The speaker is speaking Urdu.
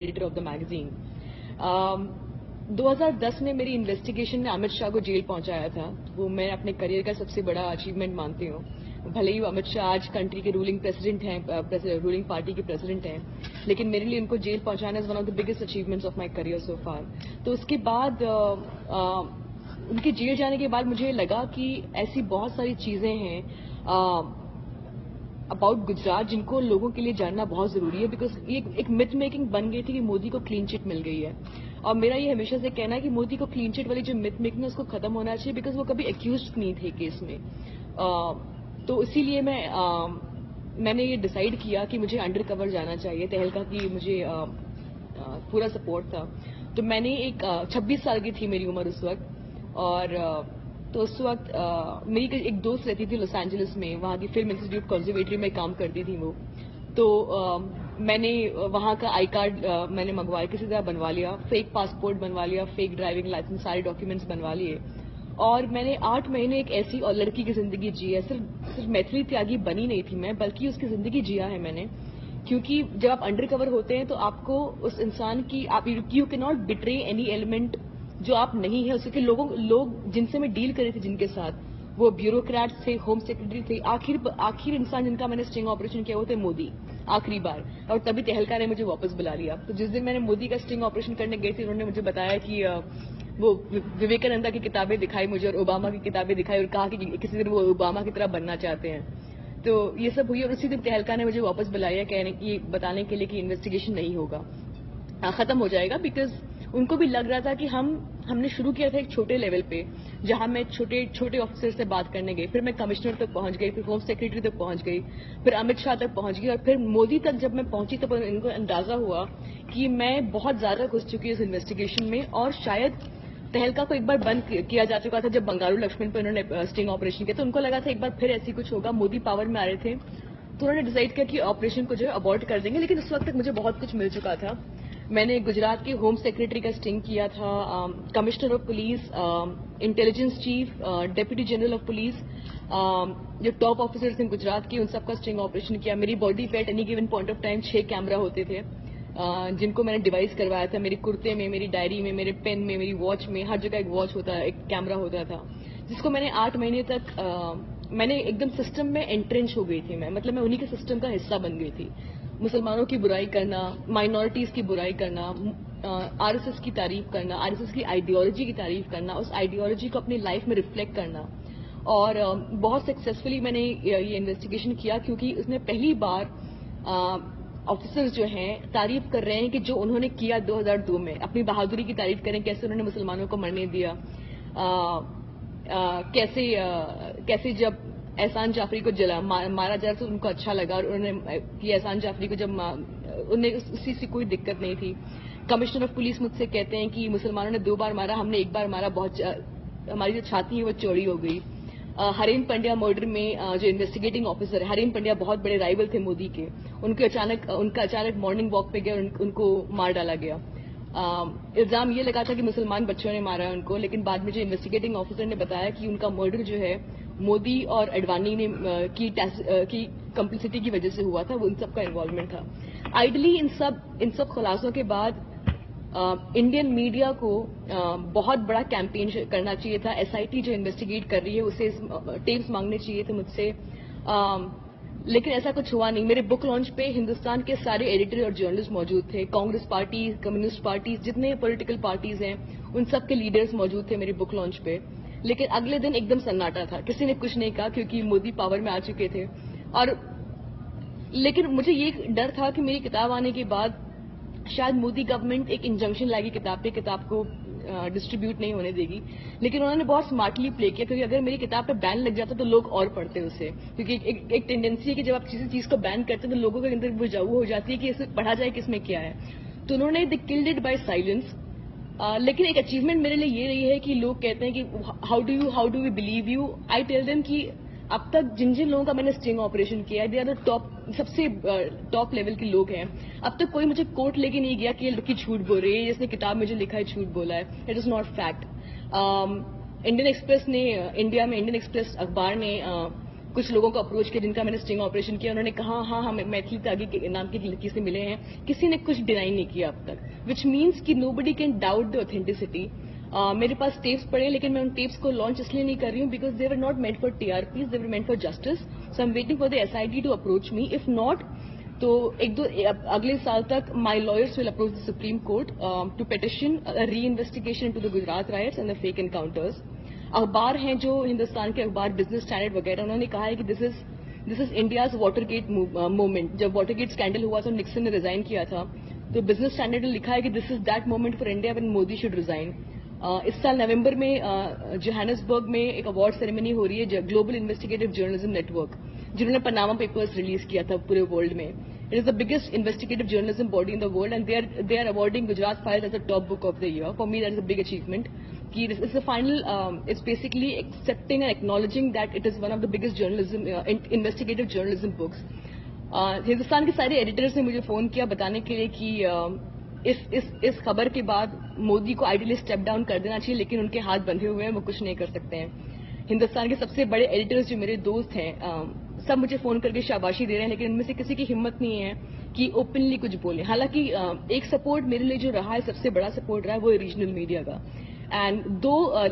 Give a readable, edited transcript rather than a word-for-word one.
Editor of the magazine. 2010 میں میری انویسٹیگیشن نے امت شاہ کو جیل پہنچایا تھا. وہ میں اپنے کریئر کا سب سے بڑا اچیومنٹ مانتی ہوں. بھلے ہی امت شاہ آج کنٹری کے رولنگ پریزیڈنٹ ہیں, رولنگ پارٹی کے پریزیڈنٹ ہیں, لیکن میرے لیے ان کو جیل پہنچانا is one of the biggest achievements of my career so for. تو اس کے بعد ان کے جیل جانے کے بعد مجھے لگا کہ ایسی بہت ساری چیزیں ہیں اباؤٹ گجرات جن کو لوگوں کے لیے جاننا بہت ضروری ہے, بیکاز یہ ایک متھ میکنگ بن گئی تھی کہ مودی کو کلین چٹ مل گئی ہے. اور میرا یہ ہمیشہ سے کہنا ہے کہ مودی کو کلین چٹ والی جو متھ میکنگ ہے اس کو ختم ہونا چاہیے, بیکاز وہ کبھی ایکیوزڈ نہیں تھے کیس میں. تو اسی لیے میں نے یہ ڈیسائیڈ کیا کہ مجھے انڈر کور جانا چاہیے. تہلکا کی مجھے پورا سپورٹ تھا. تو میں نے 26 سال کی تھی میری عمر اس وقت, اور تو اس وقت میری ایک دوست رہتی تھی لاس اینجلس میں, وہاں کی فلم انسٹیٹیوٹ کنزرویٹری میں کام کرتی تھی وہ. تو میں نے وہاں کا آئی کارڈ میں نے منگوایا, کسی طرح بنوا لیا, فیک پاسپورٹ بنوا لیا, فیک ڈرائیونگ لائسنس, سارے ڈاکیومنٹس بنوا لیے, اور میں نے 8 مہینے ایک ایسی اور لڑکی کی زندگی جی ہے. صرف میتھلی تیاگی بنی نہیں تھی میں, بلکہ اس کی زندگی جیا ہے میں نے. کیونکہ جب آپ انڈر کور ہوتے ہیں تو آپ کو اس انسان کی یو کی ناٹ بٹرے اینی ایلیمنٹ جو آپ نہیں ہے. اس کے لوگ جن سے میں ڈیل کر رہی تھی, جن کے ساتھ, وہ بیوروکریٹس تھے, ہوم سیکرٹری تھے. آخر انسان جن کا میں نے اسٹنگ آپریشن کیا وہ تھے مودی, آخری بار. اور تبھی تہلکا نے مجھے واپس بلا لیا. تو جس دن میں نے مودی کا اسٹنگ آپریشن کرنے گئی تھی, انہوں نے مجھے بتایا کہ وہ وویکانندا کی کتابیں دکھائی مجھے اور اوباما کی کتابیں دکھائی, اور کہا کہ کسی دن وہ اوباما کی طرح بننا چاہتے ہیں. تو یہ سب ہوئی, اور اسی دن تہلکا نے مجھے واپس بلایا یہ بتانے کے لیے کہ انویسٹیگیشن نہیں ہوگا, ختم ہو جائے گا. بیکاز ان کو بھی لگ رہا تھا کہ ہم نے شروع کیا تھا ایک چھوٹے لیول پہ, جہاں میں چھوٹے آفیسر سے بات کرنے گئی, پھر میں کمشنر تک پہنچ گئی, پھر ہوم سیکرٹری تک پہنچ گئی, پھر امت شاہ تک پہنچ گئی, اور پھر مودی تک جب میں پہنچی تو ان کو اندازہ ہوا کہ میں بہت زیادہ گھس چکی اس انویسٹیگیشن میں. اور شاید تہلکا کو ایک بار بند کیا جا چکا تھا جب بنگارو لکشمن پہ انہوں نے اسٹنگ آپریشن کیا, تو ان کو لگا تھا ایک بار پھر ایسی کچھ ہوگا. مودی پاور میں آ رہے تھے تو انہوں نے ڈیسائیڈ کیا کہ آپریشن کو جو ہے ابورٹ کر دیں گے. لیکن اس وقت تک مجھے بہت کچھ مل چکا تھا. میں نے گجرات کے ہوم سیکرٹری کا اسٹنگ کیا تھا, commissioner of police, intelligence chief, deputy general of police, جو ٹاپ آفیسرز ہیں گجرات کے, ان سب کا اسٹنگ آپریشن کیا. میری باڈی پہ at any given point of time 6 camera ہوتے تھے, جن کو میں نے ڈیوائس کروایا تھا. میری کرتے میں, میری ڈائری میں, میرے پین میں, میری واچ میں, ہر جگہ ایک واچ ہوتا ہے, ایک کیمرہ ہوتا تھا, جس کو میں نے 8 مہینے تک میں نے ایک دم سسٹم میں انٹرنچ ہو گئی تھی. مطلب میں انہی کے سسٹم کا حصہ بن گئی تھی. مسلمانوں کی برائی کرنا, مائنورٹیز کی برائی کرنا, آر ایس ایس کی تعریف کرنا, آر ایس ایس کی آئیڈیالوجی کی تعریف کرنا, اس آئیڈیالوجی کو اپنی لائف میں ریفلیکٹ کرنا. اور بہت سکسیزفلی میں نے یہ انویسٹیگیشن کیا, کیونکہ اس نے پہلی بار آفیسرز جو ہیں تعریف کر رہے ہیں کہ جو انہوں نے کیا 2002 میں, اپنی بہادری کی تعریف کریں, کیسے انہوں نے مسلمانوں کو مرنے دیا, کیسے جب احسان جعفری کو مارا جا تو ان کو اچھا لگا, اور انہوں نے کہ احسان جعفری کو جب انہیں اسی سے کوئی دقت نہیں تھی. کمشنر آف پولیس مجھ سے کہتے ہیں کہ مسلمانوں نے 2 بار مارا, ہم نے 1 بار مارا, بہت ہماری جو چھاتی ہے وہ چوڑی ہو گئی. ہرین پنڈیا مرڈر میں جو انویسٹیگیٹنگ آفیسر ہے, ہرین پنڈیا بہت بڑے رائیول تھے مودی کے, ان کا اچانک مارننگ واک پہ گیا اور ان کو مار ڈالا گیا. الزام یہ لگا تھا کہ مسلمان بچوں نے مارا ہے ان کو, لیکن بعد میں جو انویسٹیگیٹنگ آفیسر نے بتایا کہ ان کا مرڈر جو ہے مودی اور اڈوانی نے کی کمپلسٹی کی وجہ سے ہوا تھا, وہ ان سب کا انوالومنٹ تھا. آئیڈلی ان سب خلاصوں کے بعد انڈین میڈیا کو بہت بڑا کیمپین کرنا چاہیے تھا. ایس آئی ٹی جو انویسٹیگیٹ کر رہی ہے اسے ٹیپس مانگنے چاہیے تھے مجھ سے, لیکن ایسا کچھ ہوا نہیں. میرے بک لانچ پہ ہندوستان کے سارے ایڈیٹر اور جرنلسٹ موجود تھے, کانگریس پارٹی, کمیونسٹ پارٹیز, جتنے پولیٹیکل پارٹیز ہیں ان سب کے لیڈرز موجود تھے میرے بک لانچ پہ. لیکن اگلے دن ایک دم سناٹا تھا, کسی نے کچھ نہیں کہا, کیونکہ مودی پاور میں آ چکے تھے. اور لیکن مجھے یہ ڈر تھا کہ میری کتاب آنے کے بعد شاید مودی گورنمنٹ ایک انجنکشن لائے گی کتاب پہ, کتاب کو ڈسٹریبیوٹ نہیں ہونے دے گی. لیکن انہوں نے بہت اسمارٹلی پلے کیا, کیونکہ اگر میری کتاب پہ بین لگ جاتا تو لوگ اور پڑھتے اسے, کیونکہ ایک ٹینڈنسی ہے کہ جب آپ کسی چیز کو بین کرتے ہیں تو لوگوں کے اندر وہ ہو جاتی ہے کہ اسے پڑھا جائے کہ اس میں کیا ہے. تو انہوں نے دی کلڈ اٹ بائی سائلنس. لیکن ایک اچیومنٹ میرے لیے یہ رہی ہے کہ لوگ کہتے ہیں کہ how do we believe you. I tell them کہ اب تک جن لوگوں کا میں نے اسٹنگ آپریشن کیا ہے, دے آر دا ٹاپ, سب سے ٹاپ لیول کے لوگ ہیں. اب تک کوئی مجھے کوٹ لے کے نہیں گیا کہ یہ لڑکی جھوٹ بول رہی ہے, جس نے کتاب میں جو لکھا ہے جھوٹ بولا ہے. It is not fact. Indian express نے, انڈیا میں انڈین ایکسپریس اخبار نے کچھ لوگوں کو اپروچ کیا جن کا میں نے اسٹنگ آپریشن کیا, انہوں نے کہا ہاں ہم میتھلی تاگی کے نام کی لڑکی سے ملے ہیں, کسی نے کچھ ڈینائی نہیں کیا اب تک, وچ مینس کہ نو بڈی کین ڈاؤٹ دی اوتھینٹسٹی. میرے پاس ٹیپس پڑے لیکن میں ان ٹیپس کو لانچ اس لیے نہیں کر رہی ہوں because they were not meant for TRPs, they were meant for justice. So I'm waiting for the SIT to approach me. If not تو اگلے سال تک my lawyers will approach the Supreme Court to petition reinvestigation into the Gujarat riots and the fake encounters. اخبار ہیں جو ہندوستان کے اخبار بزنس اسٹینڈرڈ وغیرہ, انہوں نے کہا ہے کہ this is India's water get moment. جب واٹر گیٹ اسکینڈل ہوا تو نکسن نے ریزائن کیا تھا, تو بزنس اسٹینڈرڈ نے لکھا ہے کہ this is that moment for India when Modi should resign. اس سال نومبر میں جوہانسبرگ میں ایک اوارڈ سیریمنی ہو رہی ہے global investigative journalism network, جنہوں نے پاناما پیپرز ریلیز کیا تھا پورے ورلڈ میں. It is the biggest investigative journalism body in the world and they are awarding Gujarat Files as a top book of the year. For me that is a big achievement. It's the final, it's basically accepting and acknowledging that it is one of the biggest journalism, investigative journalism books. Hindustan کے سارے ایڈیٹرز نے مجھے فون کیا بتانے کے لیے کہ اس خبر کے بعد مودی کو آئیڈیلی اسٹیپ ڈاؤن کر دینا چاہیے, لیکن ان کے ہاتھ بندھے ہوئے ہیں, وہ کچھ نہیں کر سکتے ہیں. ہندوستان کے سب سے بڑے ایڈیٹرز جو میرے دوست ہیں سب مجھے فون کر کے شاباشی دے رہے ہیں, لیکن ان میں سے کسی کی ہمت نہیں ہے کہ اوپنلی کچھ بولے. حالانکہ ایک سپورٹ میرے لیے جو رہا ہے, سب سے بڑا سپورٹ رہا ہے, وہ ریجنل میڈیا کا. اینڈ دو